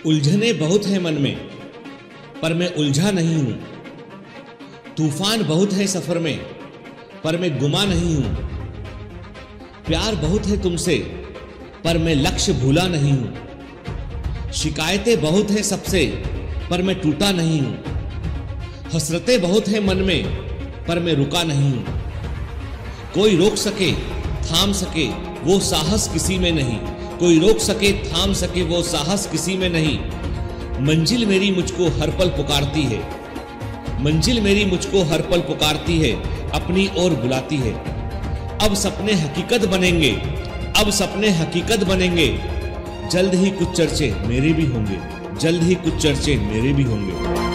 उलझने बहुत है मन में, पर मैं उलझा नहीं हूं। तूफान बहुत है सफर में, पर मैं गुमा नहीं हूं। प्यार बहुत है तुमसे, पर मैं लक्ष्य भूला नहीं हूं। शिकायतें बहुत हैं सबसे, पर मैं टूटा नहीं हूं। हसरतें बहुत हैं मन में, पर मैं रुका नहीं हूं। कोई रोक सके थाम सके वो साहस किसी में नहीं। कोई रोक सके थाम सके वो साहस किसी में नहीं। मंजिल मेरी मुझको हर पल पुकारती है। मंजिल मेरी मुझको हर पल पुकारती है, अपनी ओर बुलाती है। अब सपने हकीकत बनेंगे, अब सपने हकीकत बनेंगे। जल्द ही कुछ चर्चे मेरे भी होंगे, जल्द ही कुछ चर्चे मेरे भी होंगे।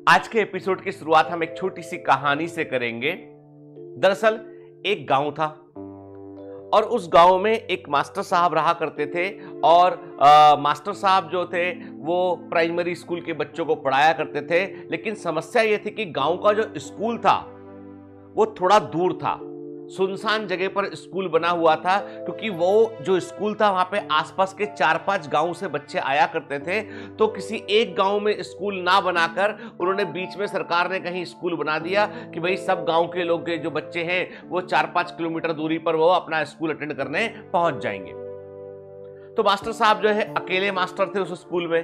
आज के एपिसोड की शुरुआत हम एक छोटी सी कहानी से करेंगे। दरअसल एक गांव था और उस गांव में एक मास्टर साहब रहा करते थे और मास्टर साहब जो थे वो प्राइमरी स्कूल के बच्चों को पढ़ाया करते थे। लेकिन समस्या ये थी कि गांव का जो स्कूल था वो थोड़ा दूर था, सुनसान जगह पर स्कूल बना हुआ था, क्योंकि वो जो स्कूल था वहां पे आसपास के 4-5 गांव से बच्चे आया करते थे। तो किसी एक गांव में स्कूल ना बनाकर उन्होंने बीच में, सरकार ने कहीं स्कूल बना दिया कि भाई सब गांव के लोग जो बच्चे हैं वो 4-5 किलोमीटर दूरी पर वो अपना स्कूल अटेंड करने पहुंच जाएंगे। तो मास्टर साहब जो है अकेले मास्टर थे उस स्कूल में।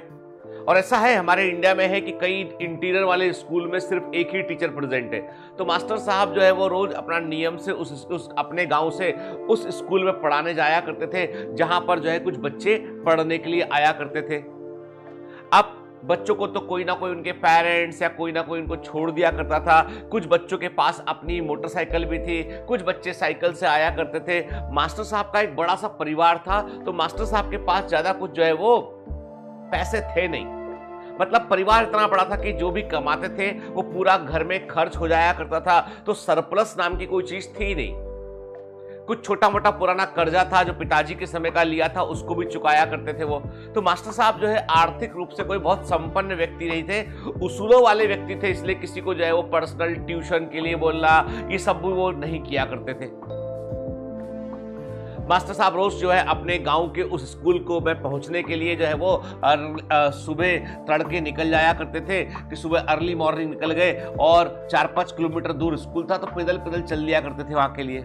और ऐसा है हमारे इंडिया में है कि कई इंटीरियर वाले स्कूल में सिर्फ एक ही टीचर प्रेजेंट है। तो मास्टर साहब जो है वो रोज अपना नियम से उस अपने गांव से उस स्कूल में पढ़ाने जाया करते थे, जहां पर जो है कुछ बच्चे पढ़ने के लिए आया करते थे। अब बच्चों को तो कोई ना कोई उनके पेरेंट्स या कोई ना कोई उनको छोड़ दिया करता था। कुछ बच्चों के पास अपनी मोटरसाइकिल भी थी, कुछ बच्चे साइकिल से आया करते थे। मास्टर साहब का एक बड़ा सा परिवार था, तो मास्टर साहब के पास ज्यादा कुछ जो है वो पैसे थे नहीं। मतलब परिवार इतना बड़ा था कि जो भी कमाते थे वो पूरा घर में खर्च हो जाया करता था। तो सरप्लस नाम की कोई चीज थी नहीं। कुछ छोटा मोटा पुराना कर्जा था जो पिताजी के समय का लिया था, उसको भी चुकाया करते थे वो। तो मास्टर साहब जो है आर्थिक रूप से कोई बहुत संपन्न व्यक्ति नहीं थे, उसूलों वाले व्यक्ति थे। इसलिए किसी को जो है वो पर्सनल ट्यूशन के लिए बोलना ये सब भी वो नहीं किया करते थे। मास्टर साहब रोज जो है अपने गांव के उस स्कूल को में पहुंचने के लिए जो है वो सुबह तड़के निकल जाया करते थे कि सुबह अर्ली मॉर्निंग निकल गए और 4-5 किलोमीटर दूर स्कूल था, तो पैदल पैदल चल लिया करते थे वहां के लिए।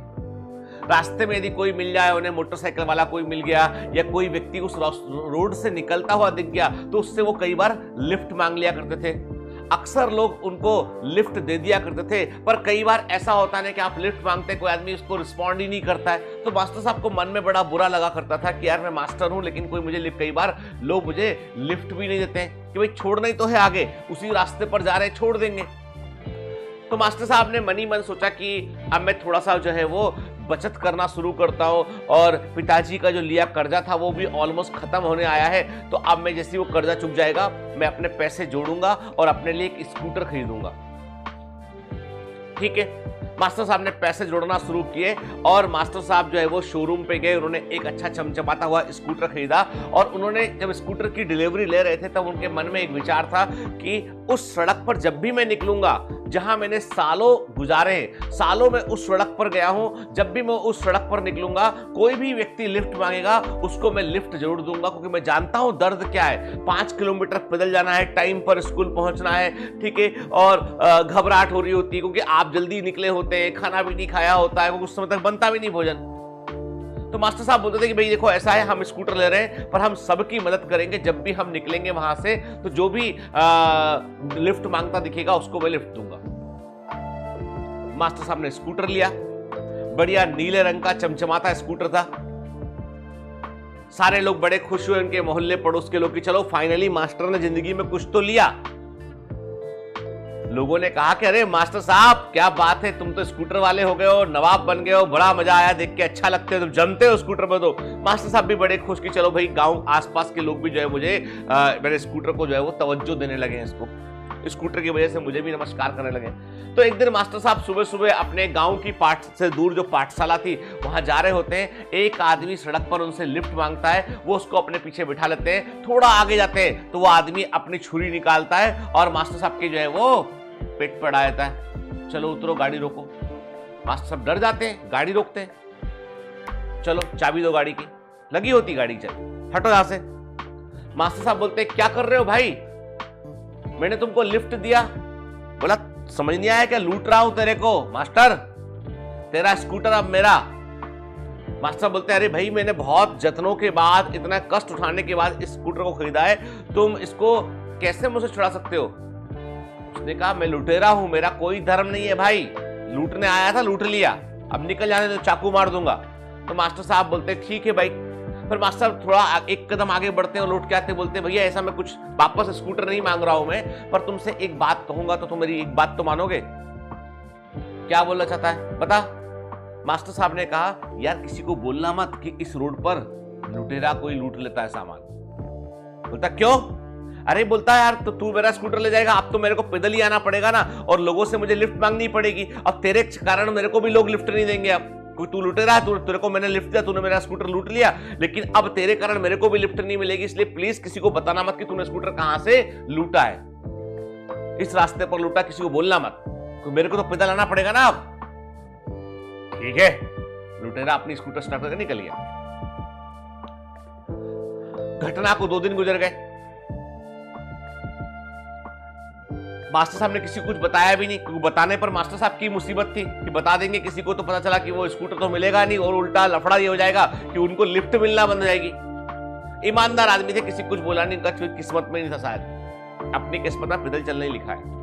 रास्ते में यदि कोई मिल जाए, उन्हें मोटरसाइकिल वाला कोई मिल गया या कोई व्यक्ति उस रोड से निकलता हुआ दिख गया, तो उससे वो कई बार लिफ्ट मांग लिया करते थे। अक्सर लोग उनको लिफ्ट दे दिया करते थे, पर कई बार ऐसा होता है कि आप लिफ्ट मांगते कोई आदमी उसको रिस्पॉन्ड ही नहीं करता है। तो मास्टर साहब को मन में बड़ा बुरा लगा करता था कि यार मैं मास्टर हूं लेकिन कोई मुझे कई बार लोग मुझे लिफ्ट भी नहीं देते हैं कि भाई छोड़ना ही तो है, आगे उसी रास्ते पर जा रहे हैं, छोड़ देंगे। तो मास्टर साहब ने मन ही मन सोचा कि अब मैं थोड़ा सा जो है वो बचत करना शुरू करता हूं, और पिताजी का जो लिया कर्जा था वो भी ऑलमोस्ट खत्म होने आया है। तो अब मैं जैसे वो कर्जा चुक जाएगा मैं अपने पैसे जोड़ूंगा और अपने लिए एक स्कूटर खरीदूंगा। ठीक है, मास्टर साहब ने पैसे जोड़ना शुरू किए और मास्टर साहब जो है वो शोरूम पे गए। उन्होंने एक अच्छा चमचमाता हुआ स्कूटर खरीदा और उन्होंने जब स्कूटर की डिलीवरी ले रहे थे तब उनके मन में एक विचार था कि उस सड़क पर जब भी मैं निकलूंगा जहां मैंने सालों गुजारे, सालों में उस सड़क पर गया हूं, जब भी मैं उस सड़क पर निकलूंगा कोई भी व्यक्ति लिफ्ट मांगेगा उसको मैं लिफ्ट जरूर दूंगा, क्योंकि मैं जानता हूं दर्द क्या है। 5 किलोमीटर पैदल जाना है, टाइम पर स्कूल पहुंचना है, ठीक है, और घबराहट हो रही होती है क्योंकि आप जल्दी निकले होते हैं, खाना भी नहीं खाया होता है, उस समय तक बनता भी नहीं भोजन। तो मास्टर साहब बोलते थे कि भाई देखो ऐसा है, हम स्कूटर ले रहे हैं पर हम सबकी मदद करेंगे, जब भी हम निकलेंगे वहां से तो जो भी लिफ्ट मांगता दिखेगा उसको मैं लिफ्ट दूंगा। मास्टर साहब ने स्कूटर लिया, बढ़िया नीले रंग का चमचमाता स्कूटर था। सारे लोग बड़े खुश हुए, उनके मोहल्ले पड़ोस के लोग कि चलो फाइनली मास्टर ने जिंदगी में कुछ तो लिया। लोगों ने कहा कि अरे मास्टर साहब क्या बात है, तुम तो स्कूटर वाले हो गए हो, नवाब बन गए हो, बड़ा मजा आया, देख के अच्छा लगते हो, तुम जमते हो स्कूटर में। तो मास्टर साहब भी बड़े खुश कि चलो भाई गांव आसपास के लोग भी जो है मुझे मेरे स्कूटर को जो है वो तवज्जो देने लगे हैं, इसको स्कूटर की वजह से मुझे भी नमस्कार करने लगे। तो एक दिन मास्टर साहब सुबह सुबह अपने गांव की पाठ से दूर जो पाठशाला थी वहां जा रहे होते हैं। एक आदमी सड़क पर उनसे लिफ्ट मांगता है, वो उसको अपने पीछे बिठा लेते हैं। थोड़ा आगे जाते हैं तो वो आदमी अपनी छुरी निकालता है और मास्टर साहब के जो है वो पेट पर अड़ा देता है। चलो उतरो, गाड़ी रोको। मास्टर साहब डर जाते हैं, गाड़ी रोकते हैं। चलो चाबी दो गाड़ी की, लगी होती गाड़ी, चल हटो यहां से। मास्टर साहब बोलते हैं क्या कर रहे हो भाई, मैंने तुमको लिफ्ट दिया। बोला समझ नहीं आया क्या, लूट रहा हूं तेरे को मास्टर, तेरा स्कूटर अब मेरा। मास्टर बोलते हैं अरे भाई मैंने बहुत जतनों के बाद, इतना कष्ट उठाने के बाद इस स्कूटर को खरीदा है, तुम इसको कैसे मुझसे छुड़ा सकते हो। उसने कहा मैं लुटेरा हूं, मेरा कोई धर्म नहीं है भाई, लूटने आया था लूट लिया, अब निकल जाने तो चाकू मार दूंगा। तो मास्टर साहब बोलते ठीक है भाई। फिर मास्टर साहब थोड़ा एक कदम आगे बढ़ते हैं और लौट के आते, बोलते भैया ऐसा मैं कुछ वापस स्कूटर नहीं मांग रहा हूं मैं, पर तुमसे एक बात कहूंगा तो तुम मेरी एक बात तो मानोगे। क्या बोलना चाहता है बता। मास्टर साहब ने कहा यार किसी को बोलना मत कि इस रोड पर लुटेरा कोई लूट लेता है सामान। बोलता क्यों। अरे बोलता है यार तो तू मेरा स्कूटर ले जाएगा, अब तो मेरे को पैदल ही आना पड़ेगा ना, और लोगों से मुझे लिफ्ट मांगनी पड़ेगी, अब तेरे कारण मेरे को भी लोग लिफ्ट नहीं देंगे। अब तू लुटेरा है, तेरे को मैंने लिफ्ट दिया, तूने मेरा स्कूटर लूट लिया, लेकिन अब तेरे कारण मेरे को भी लिफ्ट नहीं मिलेगी, इसलिए प्लीज किसी को बताना मत कि तूने स्कूटर कहां से लूटा है, इस रास्ते पर लूटा, किसी को बोलना मत, तो मेरे को तो पैदल आना पड़ेगा ना अब। ठीक है। लुटेरा अपनी स्कूटर स्टार्ट करके निकल गया। घटना को 2 दिन गुजर गए। मास्टर साहब ने किसी को कुछ बताया भी नहीं, क्योंकि बताने पर मास्टर साहब की मुसीबत थी कि बता देंगे किसी को तो पता चला कि वो स्कूटर तो मिलेगा नहीं, और उल्टा लफड़ा ये हो जाएगा कि उनको लिफ्ट मिलना बंद हो जाएगी। ईमानदार आदमी थे, किसी कुछ बोला नहीं, उनका किस्मत में नहीं था शायद, अपनी किस्मत में पैदल चलने लिखा है।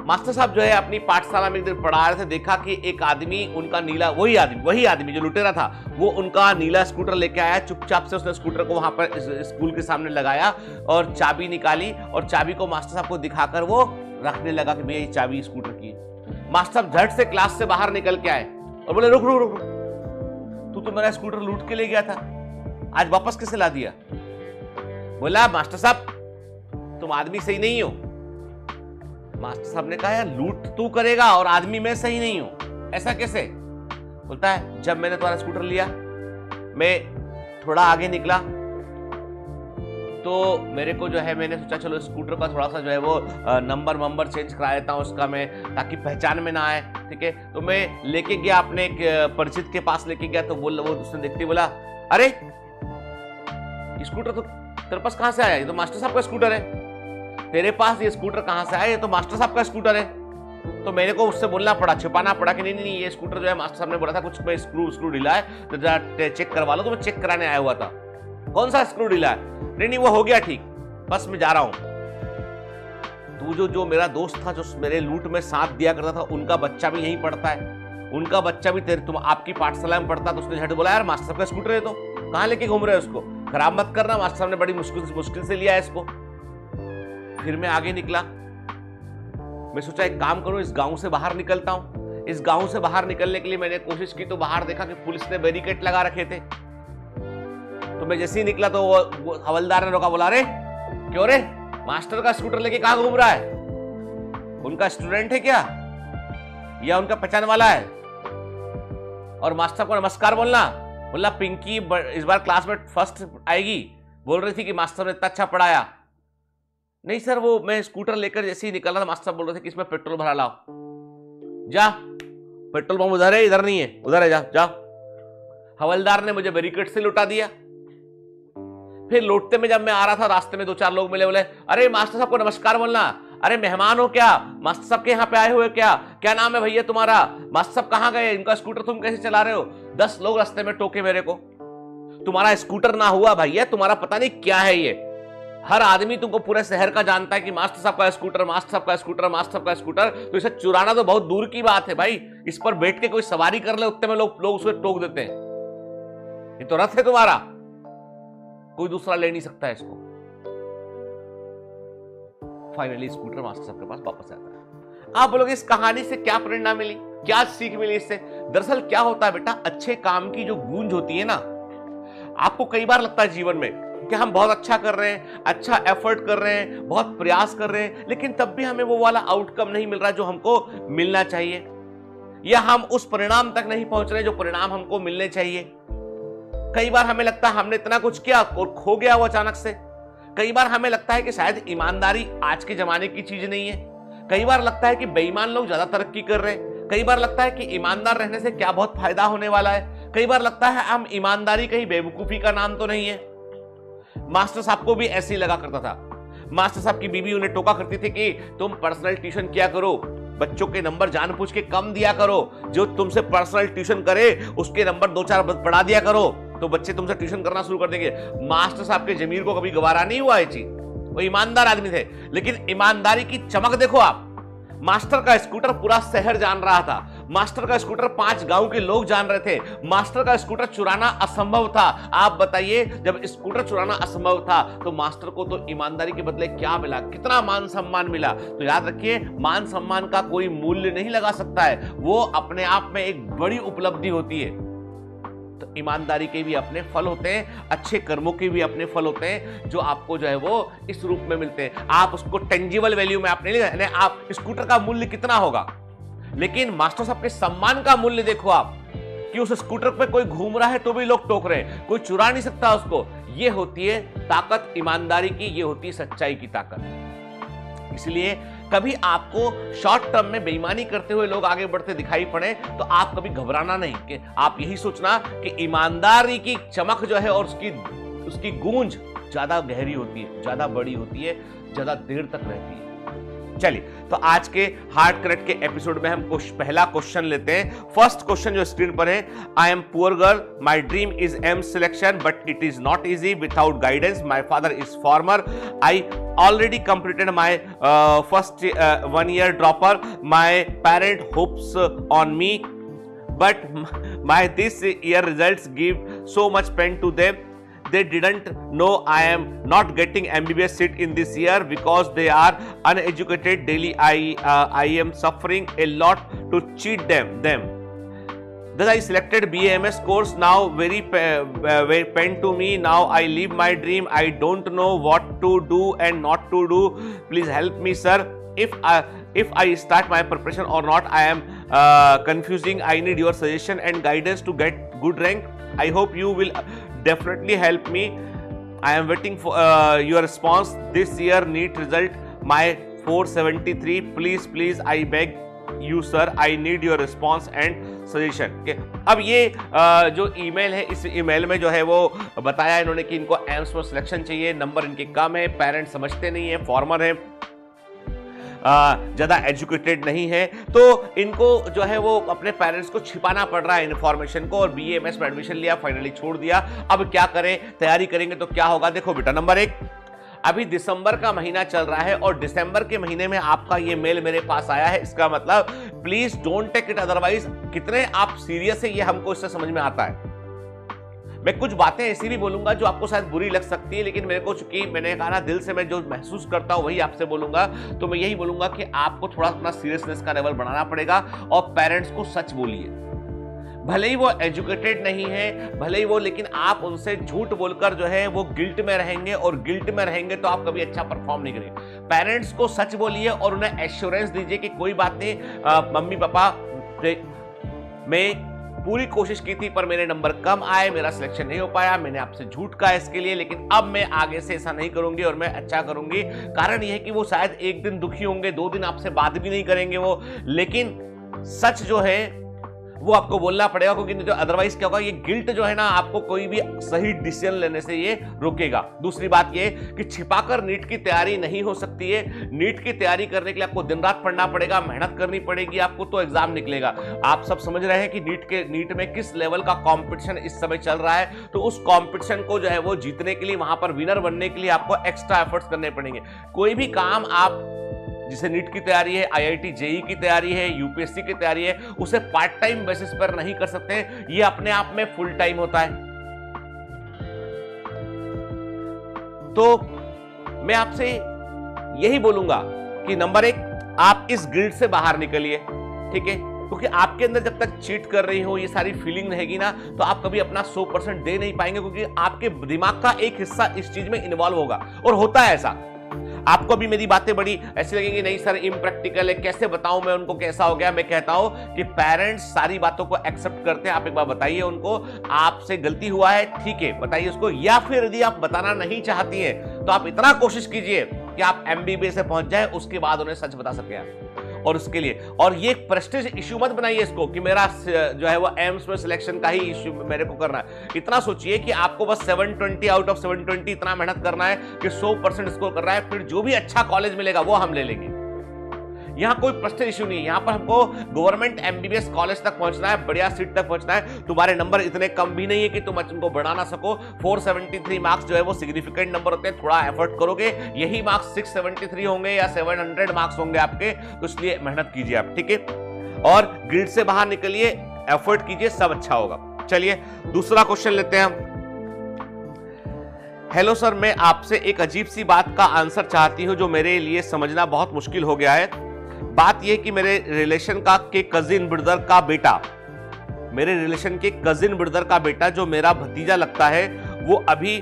मास्टर साहब जो है अपनी पाठशाला में एक दिन पढ़ा रहे थे, देखा कि एक आदमी उनका नीला, वही आदमी जो लुटेरा था, वो उनका नीला स्कूटर लेके आया। चुपचाप से उसने स्कूटर को वहां पर स्कूल के सामने लगाया और चाबी निकाली और चाबी को मास्टर साहब को दिखाकर वो रखने लगा कि भैया ये चाबी स्कूटर की है। मास्टर साहब झट से क्लास से बाहर निकल के आए और बोले रुक रुक रुक, तू तो मेरा स्कूटर लूट के ले गया था, आज वापस कैसे ला दिया। बोला मास्टर साहब तुम आदमी सही नहीं हो। मास्टर साहब ने कहा यार लूट तू करेगा और आदमी मैं सही नहीं हूं, ऐसा कैसे। बोलता है जब मैंने तुम्हारा स्कूटर लिया, मैं थोड़ा आगे निकला तो मेरे को जो है, मैंने सोचा चलो स्कूटर का थोड़ा सा जो है वो नंबर चेंज करा देता हूं उसका मैं, ताकि पहचान में ना आए। ठीक है, तो मैं लेके गया अपने एक परिचित के पास लेके गया, तो बोल वो उसने देखते बोला अरे स्कूटर तो तेरे पास कहां से आया, ये तो मास्टर साहब का स्कूटर है, तेरे पास ये स्कूटर कहां से आया, ये तो मास्टर साहब का स्कूटर है। तो मेरे को उससे बोलना पड़ा, छुपाना पड़ा कि नहीं ये स्कूटर जो है मास्टर साहब ने बोला था कुछ में स्क्रू ढीला है तो जरा चेक करवा लो, तो मैं चेक कराने आया हुआ था। कौन सा स्क्रू ढीला है। नहीं वो हो गया ठीक, बस मैं जा रहा हूं। तू जो मेरा दोस्त था जो मेरे लूट में साथ दिया करता था, उनका बच्चा भी यहीं पढ़ता है, उनका बच्चा भी तुम आपकी पाठशाला में पढ़ता, तो उसने झट बोला यार मास्टर साहब का स्कूटर है, तो कहां लेके घूम रहे हो उसको, खराब मत करना, मास्टर साहब ने बड़ी मुश्किल से लिया है इसको। फिर मैं आगे निकला, मैं सोचा एक काम करूं, इस गांव से बाहर निकलता हूं। इस गांव से बाहर निकलने के लिए मैंने कोशिश की, तो बाहर देखा कि पुलिस ने बैरिकेड लगा रखे थे। तो मैं जैसे ही निकला तो वो हवलदार ने रोका, बोला अरे क्यों रे, मास्टर का स्कूटर लेके कहां घूम रहा है, उनका स्टूडेंट है क्या या उनका पहचान वाला है। और मास्टर को नमस्कार बोलना, बोला पिंकी इस बार क्लास में फर्स्ट आएगी, बोल रही थी कि मास्टर ने इतना अच्छा पढ़ाया। नहीं सर, वो मैं स्कूटर लेकर जैसे ही निकला था, मास्टर बोल रहे थे कि इसमें पेट्रोल भरा लाओ। जा, पेट्रोल पंप उधर है, इधर नहीं है, उधर है, जा जा। हवलदार ने मुझे बैरिकेड से लौटा दिया। फिर लौटते में जब मैं आ रहा था, रास्ते में 2-4 लोग मिले, बोले अरे मास्टर साहब को नमस्कार बोलना, अरे मेहमान हो क्या, मास्टर साहब के यहाँ पे आए हुए क्या नाम है भैया तुम्हारा, मास्टर साहब कहाँ गए, इनका स्कूटर तुम कैसे चला रहे हो। 10 लोग रास्ते में टोके मेरे को। तुम्हारा स्कूटर ना हुआ भैया, तुम्हारा पता नहीं क्या है ये। हर आदमी तुमको पूरे शहर का जानता है कि मास्टर साहब का स्कूटर, मास्टर साहब का स्कूटर, मास्टर साहब का स्कूटर। तो इसे चुराना तो बहुत दूर की बात है भाई। इस पर बैठ के कोई सवारी कर ले, उतने में लोग उसे टोक देते हैं। ये तो रथ है तुम्हारा, कोई दूसरा ले नहीं सकता है इसको। फाइनली स्कूटर मास्टर साहब के पास वापस आता है। आप बोलोगे इस कहानी से क्या प्रेरणा मिली, क्या सीख मिली इससे? दरअसल क्या होता है बेटा, अच्छे काम की जो गूंज होती है ना, आपको कई बार लगता है जीवन में कि हम बहुत अच्छा कर रहे हैं, अच्छा एफर्ट कर रहे हैं, बहुत प्रयास कर रहे हैं, लेकिन तब भी हमें वो वाला आउटकम नहीं मिल रहा जो हमको मिलना चाहिए, या हम उस परिणाम तक नहीं पहुंच रहे जो परिणाम हमको मिलने चाहिए। कई बार हमें लगता है हमने इतना कुछ किया और खो गया वो अचानक से। कई बार हमें लगता है कि शायद ईमानदारी आज के जमाने की चीज नहीं है। कई बार लगता है कि बेईमान लोग ज्यादा तरक्की कर रहे हैं। कई बार लगता है कि ईमानदार रहने से क्या बहुत फायदा होने वाला है। कई बार लगता है हम ईमानदारी कहीं बेवकूफी का नाम तो नहीं है। मास्टर साहब को भी ऐसे ही लगा करता था। मास्टर साहब की बीवी उन्हें टोका करती थी कि तुम पर्सनल ट्यूशन किया करो, बच्चों के नंबर जानबूझ के कम दिया करो, जो तुमसे पर्सनल ट्यूशन करे उसके नंबर 2-4 बढ़ा दिया करो, तो बच्चे तुमसे ट्यूशन करना शुरू कर देंगे। मास्टर साहब के जमीर को कभी गवारा नहीं हुआ ये चीज। वो ईमानदार आदमी थे, लेकिन ईमानदारी की चमक देखो आप। मास्टर का स्कूटर पूरा शहर जान रहा था। मास्टर का स्कूटर 5 गांव के लोग जान रहे थे। मास्टर का स्कूटर चुराना असंभव था। आप बताइए, जब स्कूटर चुराना असंभव था तो मास्टर को तो ईमानदारी के बदले क्या मिला, कितना मान सम्मान मिला। तो याद रखिए, मान सम्मान का कोई मूल्य नहीं लगा सकता है, वो अपने आप में एक बड़ी उपलब्धि होती है। तो ईमानदारी के भी अपने फल होते हैं, अच्छे कर्मों के भी अपने फल होते हैं, जो आपको जो है वो इस रूप में मिलते हैं। आप उसको टेंजिबल वैल्यू में आपने नहीं, आप स्कूटर का मूल्य कितना होगा, लेकिन मास्टर साहब के सम्मान का मूल्य देखो आप, कि उस स्कूटर पे कोई घूम रहा है तो भी लोग टोक रहे हैं, कोई चुरा नहीं सकता उसको। ये होती है ताकत ईमानदारी की, ये होती है सच्चाई की ताकत। इसलिए कभी आपको शॉर्ट टर्म में बेईमानी करते हुए लोग आगे बढ़ते दिखाई पड़े तो आप कभी घबराना नहीं, कि आप यही सोचना कि ईमानदारी की चमक जो है और उसकी गूंज ज्यादा गहरी होती है, ज्यादा बड़ी होती है, ज्यादा देर तक रहती है। चलिए, तो आज के हार्ड कनेक्ट के एपिसोड में हम पहला क्वेश्चन लेते हैं। फर्स्ट क्वेश्चन जो स्क्रीन पर है, I am poor girl, my dream is AIIMS selection but it is not easy without guidance, my father is farmer, I already completed my first 1 year dropper, my parent hopes on me, but my this year results give so much pain to them. They didn't know I am not getting MBBS seat in this year because they are uneducated. Daily I am suffering a lot to cheat them. Thus I selected BAMS course, now very pain to me. Now I live my dream. I don't know what to do and not to do. Please help me, sir. If I start my preparation or not, I am confusing. I need your suggestion and guidance to get good rank. I hope you will definitely help me. I am waiting for your response. This year NEET result my 473. Please I beg you sir, I need your response and suggestion. अब ये जो email है, इस email में जो है वो बताया इन्होंने कि इनको एम्स में सिलेक्शन चाहिए, नंबर इनके कम है, पेरेंट्स समझते नहीं है, फॉर्मर है, ज्यादा एजुकेटेड नहीं है, तो इनको जो है वो अपने पेरेंट्स को छिपाना पड़ रहा है इन्फॉर्मेशन को, और BAMS में एडमिशन लिया, फाइनली छोड़ दिया। अब क्या करें, तैयारी करेंगे तो क्या होगा? देखो बेटा, नंबर 1, अभी दिसंबर का महीना चल रहा है और दिसंबर के महीने में आपका ये मेल मेरे पास आया है, इसका मतलब please don't take it otherwise. कितने आप सीरियस है ये हमको इससे समझ में आता है। मैं कुछ बातें ऐसी भी बोलूंगा जो आपको शायद बुरी लग सकती है, लेकिन मेरे को, चूंकि मैंने कहा ना, दिल से मैं जो महसूस करता हूं वही आपसे बोलूंगा, तो मैं यही बोलूंगा कि आपको थोड़ा अपना सीरियसनेस का लेवल बढ़ाना पड़ेगा और पेरेंट्स को सच बोलिए। भले ही वो एजुकेटेड नहीं है, भले ही वो, लेकिन आप उनसे झूठ बोलकर जो है वो गिल्ट में रहेंगे, और गिल्ट में रहेंगे तो आप कभी अच्छा परफॉर्म नहीं करेंगे। पेरेंट्स को सच बोलिए और उन्हें एश्योरेंस दीजिए कि कोई बात नहीं, मम्मी पापा, मैं पूरी कोशिश की थी पर मेरे नंबर कम आए, मेरा सिलेक्शन नहीं हो पाया, मैंने आपसे झूठ कहा इसके लिए, लेकिन अब मैं आगे से ऐसा नहीं करूंगी और मैं अच्छा करूंगी। कारण यह है कि वो शायद एक दिन दुखी होंगे, 2 दिन आपसे बात भी नहीं करेंगे वो, लेकिन सच जो है वो आपको बोलना पड़ेगा, क्योंकि नहीं तो अदरवाइज क्या होगा, ये गिल्ट जो है ना आपको कोई भी सही डिसीजन लेने से ये रोकेगा। दूसरी बात ये कि छिपाकर नीट की तैयारी नहीं हो सकती है। नीट की तैयारी करने के लिए आपको दिन रात पढ़ना पड़ेगा, मेहनत करनी पड़ेगी आपको, तो एग्जाम निकलेगा। आप सब समझ रहे हैं कि नीट में किस लेवल का कंपटीशन इस समय चल रहा है, तो उस कंपटीशन को जो है वो जीतने के लिए, वहां पर विनर बनने के लिए आपको एक्स्ट्रा एफर्ट्स करने पड़ेंगे। कोई भी काम आप, जिसे नीट की तैयारी है, आईआईटी जेई की तैयारी है, यूपीएससी की तैयारी है, उसे पार्ट टाइम बेसिस पर नहीं कर सकते। ये अपने आप में फुल टाइम होता है। तो मैं आपसे यही बोलूंगा कि नंबर 1, आप इस गिल्ट से बाहर निकलिए, ठीक है? क्योंकि आपके अंदर जब तक चीट कर रही हो, ये सारी फीलिंग रहेगी ना, तो आप कभी अपना 100% दे नहीं पाएंगे, क्योंकि आपके दिमाग का एक हिस्सा इस चीज में इन्वॉल्व होगा। और होता है ऐसा। आपको भी मेरी बातें बड़ी ऐसी लगेंगी, नहीं सर इम्प्रैक्टिकल है, कैसे बताऊं मैं उनको कैसा हो गया। मैं कहता हूं कि पेरेंट्स सारी बातों को एक्सेप्ट करते हैं। आप एक बार बताइए उनको, आपसे गलती हुआ है, ठीक है, बताइए उसको। या फिर यदि आप बताना नहीं चाहती हैं, तो आप इतना कोशिश कीजिए कि आप एमबीबीएस से पहुंच जाए, उसके बाद उन्हें सच बता सके आप। और उसके लिए, और ये प्रेस्टीज इश्यू मत बनाइए इसको कि मेरा जो है वो एम्स में सिलेक्शन का ही इश्यू मेरे को करना है। इतना सोचिए कि आपको बस 720 आउट ऑफ 720 इतना मेहनत करना है कि 100% स्कोर कर रहा है, फिर जो भी अच्छा कॉलेज मिलेगा वो हम ले लेंगे। यहां कोई प्रेस्टीज इश्यू नहीं है। यहां पर हमको गवर्नमेंट एमबीबीएस कॉलेज तक पहुंचना है, बढ़िया सीट तक पहुंचना है। तुम्हारे नंबर इतने कम भी नहीं है कि तुम उनको बढ़ा ना सको। 473 मार्क्स जो है वो सिग्निफिकेंट नंबर होते हैं। थोड़ा एफर्ट करोगे, यही मार्क्स 673 होंगे या 700 मार्क्स होंगे आपके, तो इसलिए मेहनत कीजिए आप, ठीक है? और ग्रिड से बाहर निकलिए, एफर्ट कीजिए, सब अच्छा होगा। चलिए दूसरा क्वेश्चन लेते हैं हम। हेलो सर, मैं आपसे एक अजीब सी बात का आंसर चाहती हूं जो मेरे लिए समझना बहुत मुश्किल हो गया है। बात यह कि मेरे रिलेशन के कजिन ब्रदर का बेटा जो मेरा भतीजा लगता है, वो अभी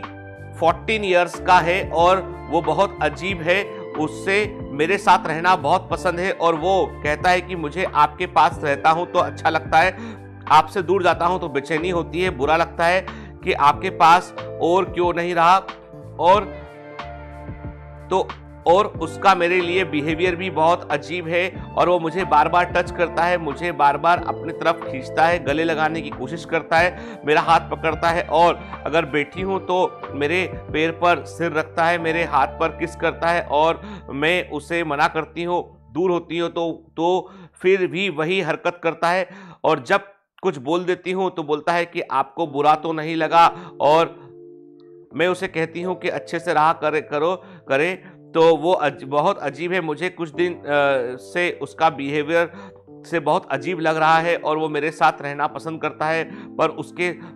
14 इयर्स का है और वो बहुत अजीब है। उससे मेरे साथ रहना बहुत पसंद है और वो कहता है कि मुझे आपके पास रहता हूं तो अच्छा लगता है, आपसे दूर जाता हूं तो बेचैनी होती है, बुरा लगता है कि आपके पास और क्यों नहीं रहा। और उसका मेरे लिए बिहेवियर भी बहुत अजीब है और वो मुझे बार बार टच करता है, मुझे बार बार अपनी तरफ खींचता है, गले लगाने की कोशिश करता है, मेरा हाथ पकड़ता है और अगर बैठी हूँ तो मेरे पैर पर सिर रखता है, मेरे हाथ पर किस करता है और मैं उसे मना करती हूँ, दूर होती हूँ तो फिर भी वही हरकत करता है और जब कुछ बोल देती हूँ तो बोलता है कि आपको बुरा तो नहीं लगा और मैं उसे कहती हूँ कि अच्छे से रहा करे तो वो बहुत अजीब है। मुझे कुछ दिन से उसका बिहेवियर से बहुत अजीब लग रहा है और वो मेरे साथ रहना पसंद करता है, पर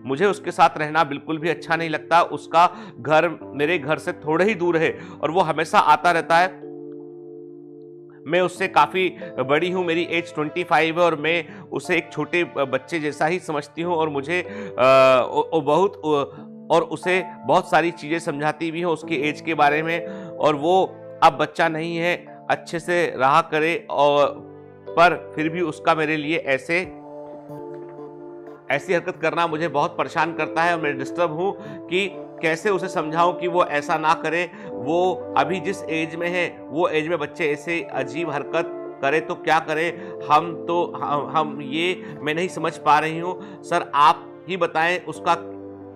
मुझे उसके साथ रहना बिल्कुल भी अच्छा नहीं लगता। उसका घर मेरे घर से थोड़े ही दूर है और वो हमेशा आता रहता है। मैं उससे काफ़ी बड़ी हूँ, मेरी एज 25 है और मैं उसे एक छोटे बच्चे जैसा ही समझती हूँ और उसे बहुत सारी चीज़ें समझाती भी हूँ उसकी एज के बारे में और वो अब बच्चा नहीं है, अच्छे से रहा करे पर फिर भी उसका मेरे लिए ऐसी हरकत करना मुझे बहुत परेशान करता है और मैं डिस्टर्ब हूँ कि कैसे उसे समझाऊं कि वो ऐसा ना करे। वो अभी जिस एज में है वो एज में बच्चे ऐसे अजीब हरकत करे तो क्या करे। मैं नहीं समझ पा रही हूँ। सर आप ही बताएं उसका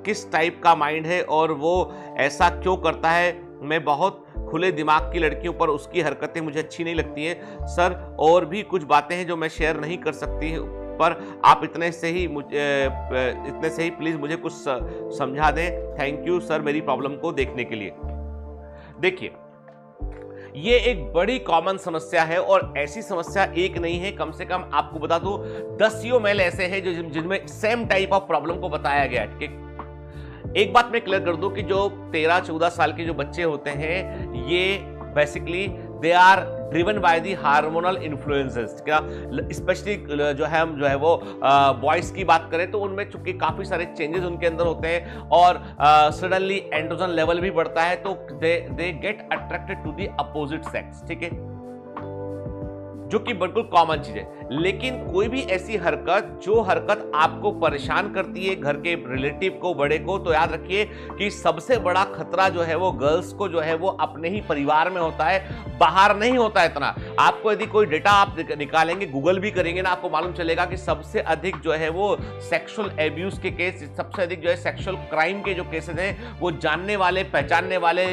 किस टाइप का माइंड है और वो ऐसा क्यों करता है। मैं बहुत खुले दिमाग की लड़कियों पर उसकी हरकतें मुझे अच्छी नहीं लगती हैं। सर और भी कुछ बातें हैं जो मैं शेयर नहीं कर सकती, पर आप इतने से ही प्लीज मुझे कुछ समझा दें। थैंक यू सर मेरी प्रॉब्लम को देखने के लिए। देखिए ये एक बड़ी कॉमन समस्या है और ऐसी समस्या एक नहीं है, कम से कम आपको बता दूं 10 मेल ऐसे हैं जिनमें सेम टाइप ऑफ प्रॉब्लम को बताया गया है। ठीक, एक बात मैं क्लियर कर दूं कि जो 13-14 साल के जो बच्चे होते हैं ये basically they are driven by the hormonal influences. क्या स्पेशली जो है वो बॉयज की बात करें तो उनमें चूंकि काफी सारे चेंजेस उनके अंदर होते हैं और सडनली एंड्रोजन लेवल भी बढ़ता है तो they get attracted to the opposite sex. ठीक है, जो कि बिल्कुल कॉमन चीज है। लेकिन कोई भी ऐसी हरकत जो हरकत आपको परेशान करती है घर के रिलेटिव को, बड़े को, तो याद रखिए कि सबसे बड़ा खतरा जो है वो गर्ल्स को जो है वो अपने ही परिवार में होता है, बाहर नहीं होता है इतना। आपको यदि कोई डेटा आप निकालेंगे, गूगल भी करेंगे ना, आपको मालूम चलेगा कि सबसे अधिक जो है वो सेक्सुअल एब्यूज के केस, सबसे अधिक जो है सेक्सुअल क्राइम के जो केसेस हैं वो जानने वाले, पहचानने वाले,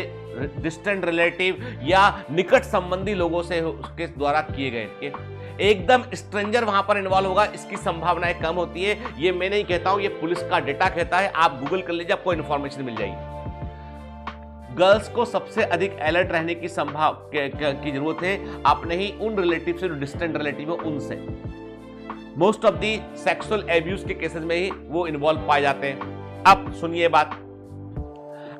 डिस्टेंट रिलेटिव या निकट संबंधी लोगों से उसके द्वारा किए गए। एकदम स्ट्रेंजर वहां पर इन्वॉल्व होगा, इसकी संभावनाएं कम होती है। ये मैं नहीं कहता हूं, ये पुलिस का डेटा कहता है। आप गूगल कर लीजिए, आपको इंफॉर्मेशन मिल जाएगी। गर्ल्स को सबसे अधिक अलर्ट रहने की की जरूरत है, अपने ही उन रिलेटिव से जो डिस्टेंट रिलेटिव है उनसे। Most of the sexual abuse के केसेस में ही वो इन्वॉल्व पाए जाते हैं। अब सुनिए बात,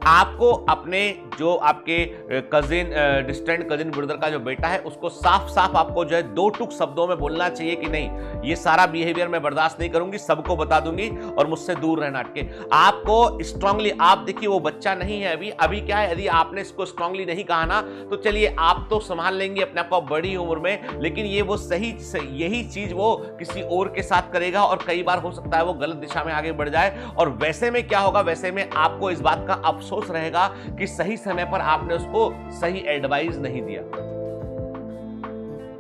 आपको अपने जो आपके कजिन, डिस्टेंट कजिन ब्रदर का जो बेटा है उसको साफ साफ आपको जो है दो टुक शब्दों में बोलना चाहिए कि नहीं, ये सारा बिहेवियर मैं बर्दाश्त नहीं करूंगी, सबको बता दूंगी और मुझसे दूर रहना। के आपको स्ट्रांगली, आप देखिए वो बच्चा नहीं है अभी क्या है, यदि आपने इसको स्ट्रांगली नहीं कहा ना तो चलिए आप तो संभाल लेंगे अपने आप को बड़ी उम्र में, लेकिन ये वो यही चीज वो किसी और के साथ करेगा और कई बार हो सकता है वो गलत दिशा में आगे बढ़ जाए। और वैसे में क्या होगा, वैसे में आपको इस बात का अफसोस रहेगा कि सही समय पर आपने उसको सही एडवाइस नहीं दिया।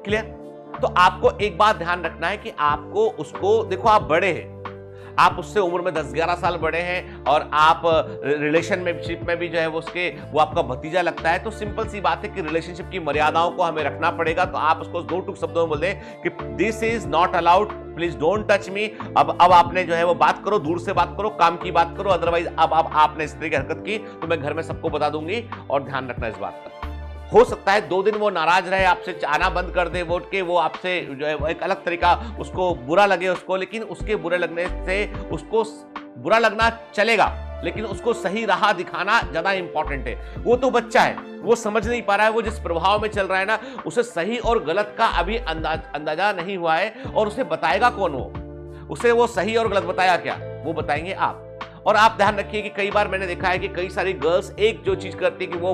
क्लियर? तो आपको एक बात ध्यान रखना है कि आपको उसको, देखो आप बड़े हैं, आप उससे उम्र में 10-11 साल बड़े हैं और आप रिलेशनशिप में भी जो है वो आपका भतीजा लगता है, तो सिंपल सी बात है कि रिलेशनशिप की मर्यादाओं को हमें रखना पड़ेगा। तो आप उसको दो टुक शब्दों में बोल दें कि this is not allowed, please don't touch me. अब आपने जो है वो बात करो, दूर से बात करो, काम की बात करो, अदरवाइज अब आपने इस तरह की हरकत की तो मैं घर में सबको बता दूंगी। और ध्यान रखना इस बात का। हो सकता है 2 दिन वो नाराज रहे, आपसे आना बंद कर दे, वोट के वो आपसे जो है एक अलग तरीका, उसको बुरा लगे उसको, लेकिन उसके बुरे लगने से उसको बुरा लगना चलेगा, लेकिन उसको सही राह दिखाना ज्यादा इंपॉर्टेंट है। वो तो बच्चा है, वो समझ नहीं पा रहा है, वो जिस प्रभाव में चल रहा है ना, उसे सही और गलत का अभी अंदाजा नहीं हुआ है। और उसे बताएगा कौन? उसे वो सही और गलत बताया क्या? वो बताएंगे आप। और आप ध्यान रखिए कि कई बार मैंने देखा है कि कई सारी गर्ल्स एक जो चीज करती है कि वो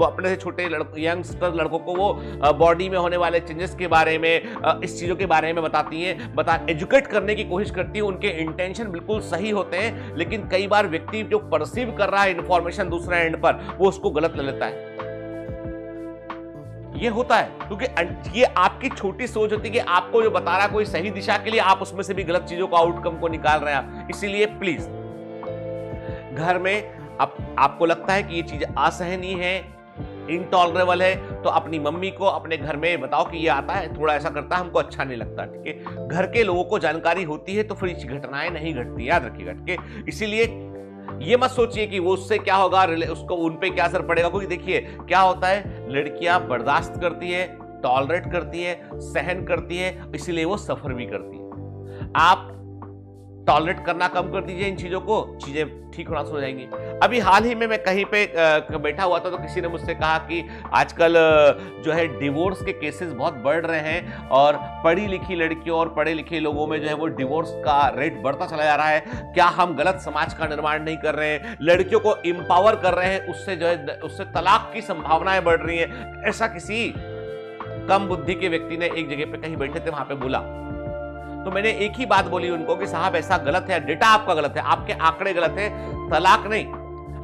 अपने से छोटे यंगस्टर लड़कों को वो बॉडी में होने वाले चेंजेस के बारे में, इस चीजों के बारे में बताती हैं, एजुकेट करने की कोशिश करती है। उनके इंटेंशन बिल्कुल सही होते हैं, लेकिन कई बार व्यक्ति जो परसीव कर रहा है इंफॉर्मेशन दूसरे एंड पर, वो उसको गलत ले लेता है। ये होता है क्योंकि ये आपकी छोटी सोच होती है कि आपको जो बता रहा है कोई सही दिशा के लिए, आप उसमें से भी गलत चीजों को, आउटकम को निकाल रहे हैं। इसीलिए प्लीज, घर में आपको लगता है कि ये चीज असहनीय है, इनटॉलरेबल है, तो अपनी मम्मी को अपने घर में बताओ कि ये आता है, थोड़ा ऐसा करता है, हमको अच्छा नहीं लगता। ठीक है? घर के लोगों को जानकारी होती है तो फिर घटनाएं नहीं घटती, याद रखिएगा। ठीक है? इसीलिए ये मत सोचिए कि वो उससे क्या होगा, उसको उन पे क्या असर पड़ेगा। क्योंकि देखिए क्या होता है, लड़कियां बर्दाश्त करती है, टॉलरेट करती है, सहन करती है, इसीलिए वो सफर भी करती है। आप टॉलरेट करना कम कर दीजिए इन चीजों को, चीजें ठीक होना शुरू हो जाएंगी। अभी हाल ही में मैं कहीं पे बैठा हुआ था तो किसी ने मुझसे कहा कि आजकल जो है डिवोर्स के केसेस बहुत बढ़ रहे हैं और पढ़ी लिखी लड़कियों और पढ़े लिखे लोगों में जो है वो डिवोर्स का रेट बढ़ता चला जा रहा है। क्या हम गलत समाज का निर्माण नहीं कर रहे हैं? लड़कियों को एम्पावर कर रहे हैं, उससे जो है उससे तलाक की संभावनाएं बढ़ रही हैं। ऐसा किसी कम बुद्धि के व्यक्ति ने एक जगह पे कहीं बैठे थे, वहां पे बोला। तो मैंने एक ही बात बोली उनको कि साहब ऐसा गलत है, डेटा आपका गलत है, आपके आंकड़े गलत है, तलाक नहीं।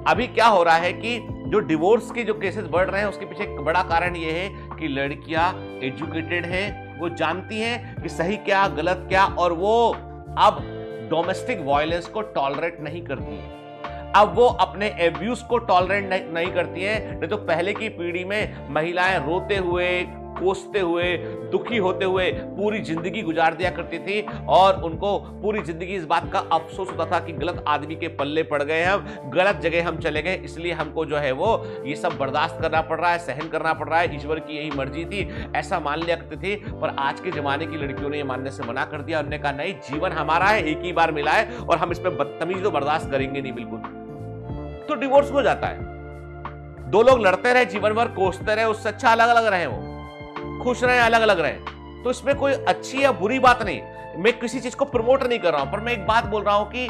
अभी क्या हो रहा है कि जो डिवोर्स के जो केसेस बढ़ रहे हैं उसके पीछे एक बड़ा कारण यह है कि लड़कियां एजुकेटेड हैं, वो जानती हैं कि सही क्या गलत क्या, और वो अब डोमेस्टिक वायलेंस को टॉलरेट नहीं करती है। अब वो अपने एब्यूज को टॉलरेट नहीं करती है। नहीं तो पहले की पीढ़ी में महिलाएं रोते हुए, कोसते हुए, दुखी होते हुए पूरी जिंदगी गुजार दिया करती थी और उनको पूरी जिंदगी इस बात का अफसोस होता था कि गलत आदमी के पल्ले पड़ गए हम, गलत जगह हम चले गए, इसलिए हमको जो है वो ये सब बर्दाश्त करना पड़ रहा है, सहन करना पड़ रहा है, ईश्वर की यही मर्जी थी, ऐसा मान लिया करती थी। पर आज के जमाने की लड़कियों ने ये मानने से मना कर दिया। उन्होंने कहा नहीं, जीवन हमारा है, एक ही बार मिला है और हम इस पर बदतमीजी तो बर्दाश्त करेंगे नहीं बिल्कुल। तो डिवोर्स हो जाता है। दो लोग लड़ते रहे, जीवन भर कोसते रहे, उससे अच्छा अलग अलग रहे, वो खुश रहे, अलग अलग रहे, तो इसमें कोई अच्छी या बुरी बात नहीं। मैं किसी चीज को प्रमोट नहीं कर रहा हूं, पर मैं एक बात बोल रहा हूं कि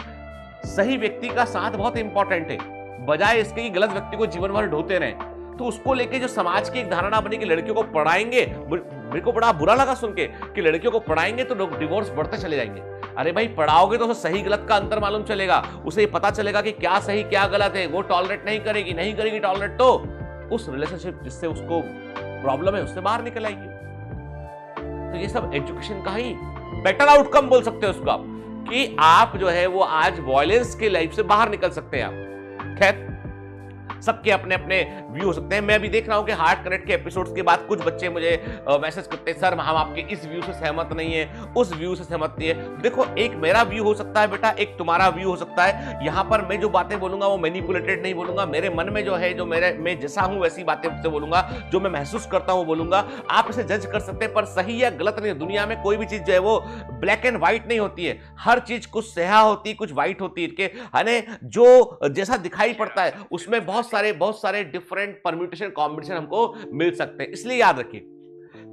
सही व्यक्ति का साथ बहुत इंपॉर्टेंट है, बजाय इसके कि गलत व्यक्ति को जीवन भर ढोते रहे। तो उसको लेके जो समाज की एक धारणा बनी कि लड़कियों को पढ़ाएंगे, मेरे को बड़ा बुरा लगा सुन के कि लड़कियों को पढ़ाएंगे तो लोग डिवोर्स बढ़ते चले जाएंगे। अरे भाई, पढ़ाओगे तो सही गलत का अंतर मालूम चलेगा, उसे ये पता चलेगा कि क्या सही क्या गलत है। वो टॉलरेट नहीं करेगी टॉलरेट, तो उस रिलेशनशिप जिससे उसको प्रॉब्लम है उससे बाहर निकल आएगी। तो ये सब एजुकेशन का ही बेटर आउटकम बोल सकते हो उसको आप, कि आप जो है वो आज वॉयलेंस के लाइफ से बाहर निकल सकते हैं आप। खैर, सबके अपने अपने व्यू हो सकते हैं। मैं भी देख रहा हूं कि हार्ट कनेक्ट के एपिसोड्स के बाद कुछ बच्चे मुझे मैसेज करते हैं, सर हम आपके इस व्यू से सहमत नहीं है, उस व्यू से सहमत नहीं है। देखो, एक मेरा व्यू हो सकता है बेटा, एक तुम्हारा व्यू हो सकता है। यहां पर मैं जो बातें बोलूंगा वो मैनिपुलेटेड नहीं बोलूंगा, मेरे मन में जो है, जो मैं जैसा हूं वैसी बातें से बोलूंगा, जो मैं महसूस करता हूं बोलूंगा। आप इसे जज कर सकते हैं, पर सही या गलत नहीं। दुनिया में कोई भी चीज जो है वो ब्लैक एंड व्हाइट नहीं होती है, हर चीज कुछ स्याह होती है, कुछ व्हाइट होती है। यानी जो जैसा दिखाई पड़ता है उसमें बहुत सारे डिफरेंट परम्यूटेशन कॉम्बिनेशन हमको मिल सकते हैं। इसलिए याद रखिए,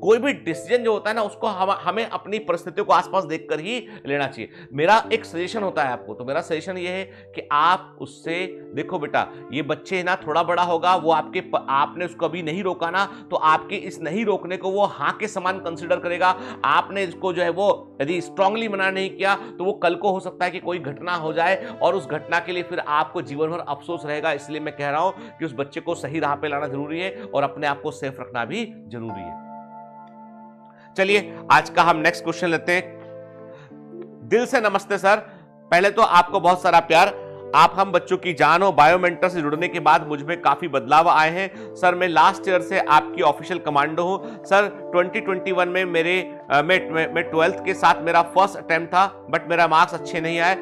कोई भी डिसीजन जो होता है ना, उसको हमें अपनी परिस्थितियों को आसपास देखकर ही लेना चाहिए। मेरा एक सजेशन होता है आपको, तो मेरा सजेशन ये है कि आप उससे देखो बेटा, ये बच्चे ना थोड़ा बड़ा होगा, वो आपने उसको अभी नहीं रोका ना, तो आपके इस नहीं रोकने को वो हाँ के समान कंसिडर करेगा। आपने इसको जो है वो यदि स्ट्रांगली मना नहीं किया तो वो कल को हो सकता है कि कोई घटना हो जाए और उस घटना के लिए फिर आपको जीवन भर अफसोस रहेगा। इसलिए मैं कह रहा हूं कि उस बच्चे को सही राह पे लाना जरूरी है और अपने आप को सेफ रखना भी जरूरी है। चलिए, आज का हम नेक्स्ट क्वेश्चन लेते हैं। दिल से नमस्ते सर, पहले तो आपको बहुत सारा प्यार। आप हम बच्चों की जान हो। बायोमेंटर से जुड़ने के बाद मुझ में काफी बदलाव आए हैं सर। मैं लास्ट ईयर से आपकी ऑफिशियल कमांडो हूं सर। 2021 में मैं 12th के साथ मेरा फर्स्ट अटेम्प्ट था, बट मेरा मार्क्स अच्छे नहीं आए।